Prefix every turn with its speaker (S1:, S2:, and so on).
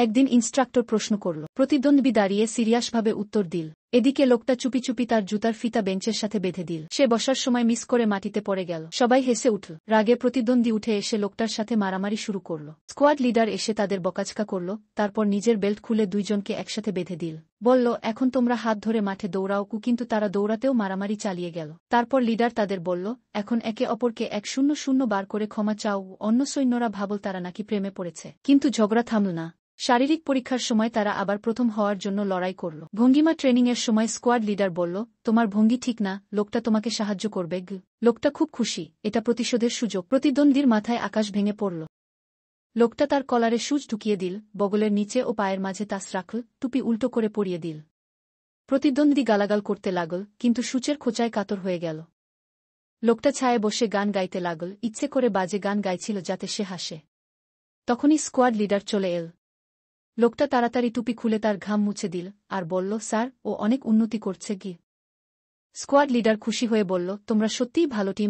S1: একদিন ইন্সট্রাক্টর প্রশ্ন করল। প্রতিদ্বন্দ্বী দাঁড়িয়ে সিরিয়াসভাবে উত্তর দিল। এদিকে লোকটা চুপি চুপি তার জুতার ফিতা বেঞ্চের সাথে বেঁধে দিল। সে বসার সময় মিস করে মাটিতে পড়ে গেল। সবাই হেসে উঠল। রাগে প্রতিদ্বন্দ্বী উঠে এসে লোকটার সাথে মারামারি শুরু করল। স্কোয়াড লিডার এসে তাদের বকাঝকা করল, তারপর নিজের বেল্ট খুলে দুইজনকে একসাথে বেঁধে দিল। বলল, এখন তোমরা হাত ধরে মাঠে দৌড়াও। কিন্তু তারা দৌড়াতেও মারামারি চালিয়ে গেল। তারপর লিডার তাদের বলল, এখন একে অপরকে 100 বার করে ক্ষমা চাও। অন্য সৈন্যরা ভাবল তারা নাকি প্রেমে পড়েছে, কিন্তু ঝগড়া থামল না। শারীরিক পরীক্ষার সময় তারা আবার প্রথম হওয়ার জন্য লড়াই করল। ভঙ্গিমা ট্রেনিংয়ের সময় স্কোয়াড লিডার বলল, তোমার ভঙ্গি ঠিক না, লোকটা তোমাকে সাহায্য করবে। লোকটা খুব খুশি, এটা প্রতিশোধের সুযোগ। প্রতিদ্বন্দ্বীর মাথায় আকাশ ভেঙে পড়ল। লোকটা তার কলারে সুচ ঢুকিয়ে দিল, বগলের নিচে ও পায়ের মাঝে তাস রাখল, টুপি উল্টো করে পরিয়ে দিল। প্রতিদ্বন্দ্বী গালাগাল করতে লাগল, কিন্তু সূচের খোঁচায় কাতর হয়ে গেল। লোকটা ছায়ে বসে গান গাইতে লাগল, ইচ্ছে করে বাজে গান গাইছিল যাতে সে হাসে। তখনই স্কোয়াড লিডার চলে এল। লোকটা তাড়াতাড়ি টুপি খুলে তার ঘাম মুছে দিল, আর বলল, স্যার, ও অনেক উন্নতি করছে। স্কোয়াড লিডার খুশি হয়ে বলল, তোমরা সত্যিই ভালো টিম।